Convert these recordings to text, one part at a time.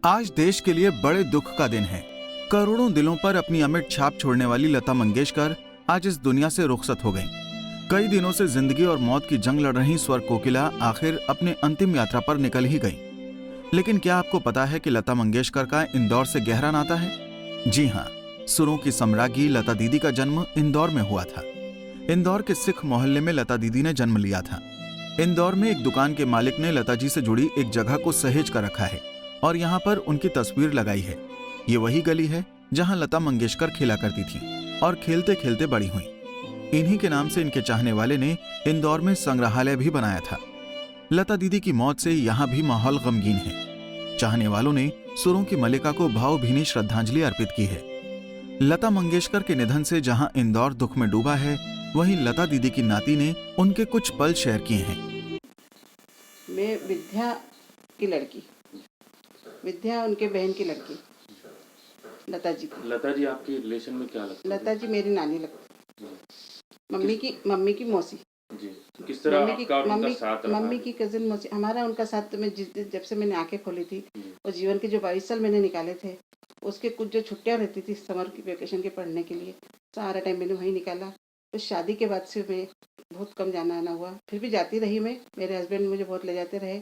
आज देश के लिए बड़े दुख का दिन है। करोड़ों दिलों पर अपनी अमिट छाप छोड़ने वाली लता मंगेशकर आज इस दुनिया से रुखसत हो गईं। कई दिनों से जिंदगी और मौत की जंग लड़ रही स्वर कोकिला आखिर अपने अंतिम यात्रा पर निकल ही गईं। लेकिन क्या आपको पता है कि लता मंगेशकर का इंदौर से गहरा नाता है? जी हाँ, सुरों की सम्राज्ञी लता दीदी का जन्म इंदौर में हुआ था। इंदौर के सिख मोहल्ले में लता दीदी ने जन्म लिया था। इंदौर में एक दुकान के मालिक ने लता जी से जुड़ी एक जगह को सहेज कर रखा है और यहाँ पर उनकी तस्वीर लगाई है। ये वही गली है जहाँ लता मंगेशकर खेला करती थी और खेलते खेलते बड़ी हुई। इन्हीं के नाम से इनके चाहने वाले ने इंदौर में संग्रहालय भी बनाया था। लता दीदी की मौत से यहाँ भी माहौल गमगीन है। चाहने वालों ने सुरों की मलिका को भावभीनी श्रद्धांजलि अर्पित की है। लता मंगेशकर के निधन से जहाँ इंदौर दुख में डूबा है, वहीं लता दीदी की नाती ने उनके कुछ पल शेयर किए हैं। मैं विद्या की लड़की, विद्या उनके बहन की लड़की, लता जी की। लता जी आपकी रिलेशन में क्या लगता है? लता जी मेरी नानी लगती, मम्मी की मौसी जी। किस तरह आपका और उनका साथ रहा? मम्मी की कजिन मौसी। हमारा उनका साथ तो मैं जब से मैंने आंखें खोली थी और जीवन के जो 22 साल मैंने निकाले थे, उसके कुछ जो छुट्टियां रहती थी समर की वेकेशन के पढ़ने के लिए, सारा टाइम मैंने वहीं निकाला। तो शादी के बाद से मैं बहुत कम जाना आना हुआ, फिर भी जाती रही मैं। मेरे हस्बैंड मुझे बहुत ले जाते रहे,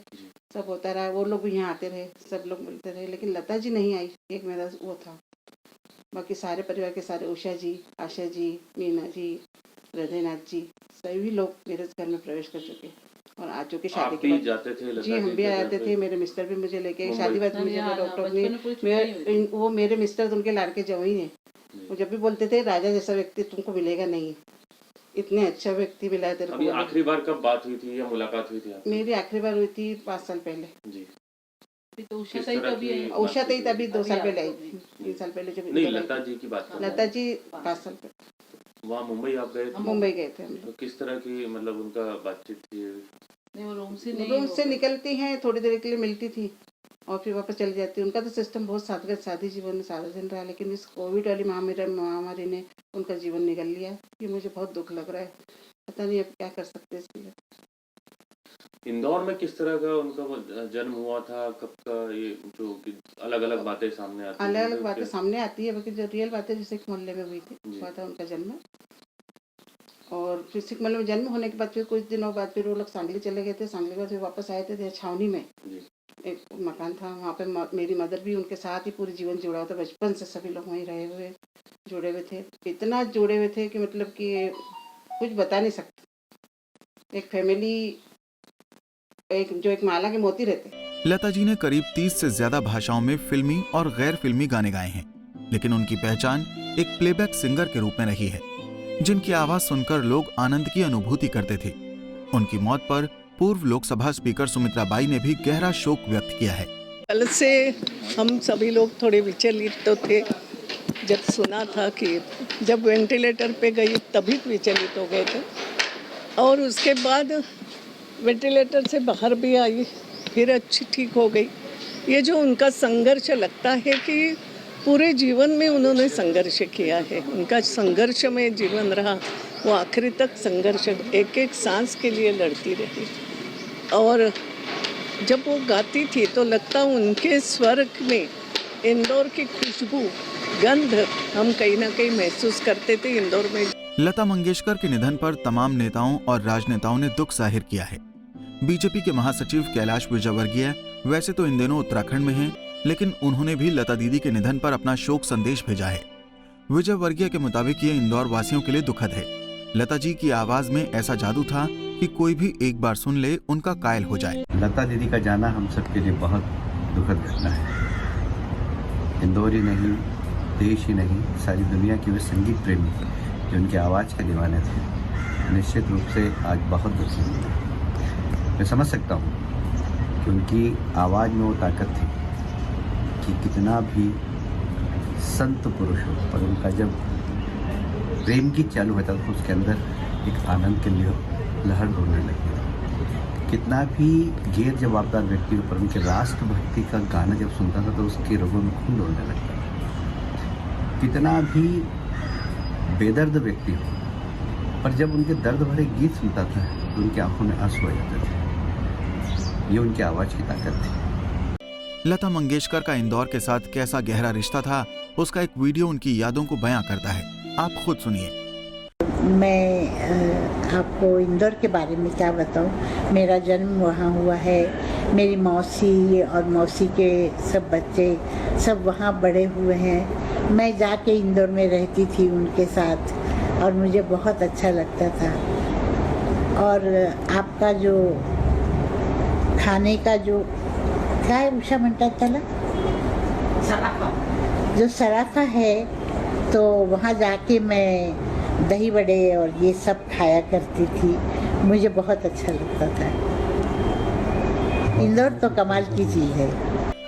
सब होता रहा, वो लोग भी यहाँ आते रहे, सब लोग मिलते रहे। लेकिन लता जी नहीं आई, एक मेरा वो था। बाकी सारे परिवार के सारे, उषा जी, आशा जी, मीना जी, हृदयनाथ जी, सभी लोग मेरे घर में प्रवेश कर चुके और आज चुके शादी के बाद। जाते थे जी, हम भी आते थे। मेरे मिस्टर भी मुझे लेके शादी बाद मुझे डॉक्टर ने, वो मेरे मिस्टर उनके लाड़के जवाई हैं, वो जब भी बोलते थे राजा जैसा व्यक्ति तुमको मिलेगा नहीं, इतने अच्छा व्यक्ति मिला है तेरे को। अभी आखिरी बार कब बात हुई थी या मुलाकात हुई थी आपकी? मेरी आखिरी बार हुई थी 5 साल पहले। जी। तो उषा तई तभी 2 साल पहले आई थी, 3 साल पहले जब नहीं, लता जी की बात। लता जी 5 साल पहले वहाँ मुंबई आप गए थे? मुंबई गए थे हम। तो किस तरह की मतलब उनका बातचीत थी? वो रूम से निकलती हैं, थोड़ी देर के लिए मिलती थी और फिर वापस चली जाती। उनका तो सिस्टम बहुत सादगत सादी जीवन में सारा दिन रहा, लेकिन इस कोविड वाली महामारी ने उनका जीवन निकल लिया। ये मुझे बहुत दुख लग रहा है, पता नहीं अब क्या कर सकते इसके लिए। इंदौर में किस तरह का उनका जन्म हुआ था, कब का, ये जो अलग अलग बातें सामने आती हैं? अलग अलग बातें सामने आती है, बाकी जो रियल बातें जैसे मोहल्ले में हुई थी, हुआ था उनका जन्म। और फिर सिख मोहल्ले में जन्म होने के बाद फिर कुछ दिनों बाद फिर वो लोग सांगली चले गए थे। सांगली के बाद फिर वापस आए थे छावनी में एक मकान था, वहाँ पे मेरी मदर भी उनके साथ ही पूरी जीवन जुड़ा हुआ था। बचपन से सभी लोग वहीं रहे हुए, जुड़े हुए थे, इतना जुड़े हुए थे कि मतलब कि कुछ बता नहीं सकते। एक फैमिली, एक माला के मोती रहते। लता जी ने करीब 30 से ज्यादा भाषाओं में फिल्मी और गैर फिल्मी गाने गाए हैं, लेकिन उनकी पहचान एक प्लेबैक सिंगर के रूप में रही है, जिनकी आवाज सुनकर लोग आनंद की अनुभूति करते थे। उनकी मौत पर पूर्व लोकसभा स्पीकर सुमित्रा बाई ने भी गहरा शोक व्यक्त किया है। कल से हम सभी लोग थोड़े विचलित तो थे, जब सुना था कि जब वेंटिलेटर पे गई तभी विचलित हो गए थे, और उसके बाद वेंटिलेटर से बाहर भी आई, फिर अच्छी ठीक हो गई। ये जो उनका संघर्ष लगता है कि पूरे जीवन में उन्होंने संघर्ष किया है, उनका संघर्ष में जीवन रहा। वो आखिरी तक संघर्ष, एक एक सांस के लिए लड़ती रही। और जब वो गाती थी तो लगता उनके स्वर में इंदौर की खुशबू, गंध हम कहीं ना कहीं महसूस करते थे इंदौर में। लता मंगेशकर के निधन पर तमाम नेताओं और राजनेताओं ने दुख जाहिर किया है। बीजेपी के महासचिव कैलाश विजयवर्गीय वैसे तो इन दिनों उत्तराखंड में हैं, लेकिन उन्होंने भी लता दीदी के निधन पर अपना शोक संदेश भेजा है। विजयवर्गीय के मुताबिक ये इंदौर वासियों के लिए दुखद है। लता जी की आवाज में ऐसा जादू था कि कोई भी एक बार सुन ले उनका कायल हो जाए। लता दीदी का जाना हम सबके लिए बहुत दुखद घटना है। इंदौर ही नहीं, देश ही नहीं, सारी दुनिया के वे संगीत प्रेमी जो उनकी आवाज़ के दीवाने थे, निश्चित रूप से आज बहुत दुखी हुए। मैं समझ सकता हूँ कि उनकी आवाज़ में वो ताकत थी कि कितना भी संत पुरुष हो, पर उनका जब प्रेम गीत चालू होता था उसके अंदर एक आनंद के लिए लहर ढूंढने लगी। कितना भी गैर जवाबदार व्यक्ति पर उनके राष्ट्रभक्ति का गाना जब सुनता था तो उसके रगों में खून दौड़ने लगता था। कितना भी बेदर्द व्यक्ति हो, पर जब उनके दर्द भरे गीत सुनता था तो उनकी आंखों में आंसू आ जाते थे। ये उनकी आवाज़ की ताकत थी। लता मंगेशकर का इंदौर के साथ कैसा गहरा रिश्ता था, उसका एक वीडियो उनकी यादों को बयां करता है। आप खुद सुनिए। मैं आपको इंदौर के बारे में क्या बताऊं। मेरा जन्म वहाँ हुआ है। मेरी मौसी और मौसी के सब बच्चे सब वहाँ बड़े हुए हैं। मैं जाके इंदौर में रहती थी उनके साथ और मुझे बहुत अच्छा लगता था। और आपका जो खाने का जो क्या है उषा म्हणतात त्याला जो सराफा है, तो वहाँ जाके मैं दही बड़े और ये सब खाया करती थी। मुझे बहुत अच्छा लगता था। इंदौर तो कमाल की चीज है।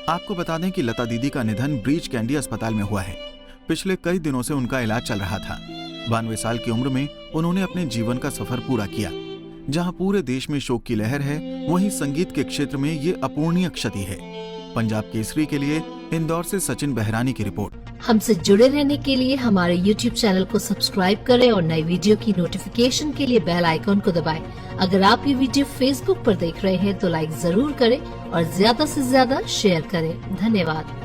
आपको बता दें कि लता दीदी का निधन ब्रीच कैंडी अस्पताल में हुआ है। पिछले कई दिनों से उनका इलाज चल रहा था। 92 साल की उम्र में उन्होंने अपने जीवन का सफर पूरा किया। जहां पूरे देश में शोक की लहर है, वहीं संगीत के क्षेत्र में ये अपूर्णीय क्षति है। पंजाब केसरी के लिए इंदौर से सचिन बहरानी की रिपोर्ट। हमसे जुड़े रहने के लिए हमारे YouTube चैनल को सब्सक्राइब करें और नई वीडियो की नोटिफिकेशन के लिए बेल आइकॉन को दबाएं। अगर आप ये वीडियो Facebook पर देख रहे हैं तो लाइक जरूर करें और ज्यादा से ज्यादा शेयर करें। धन्यवाद।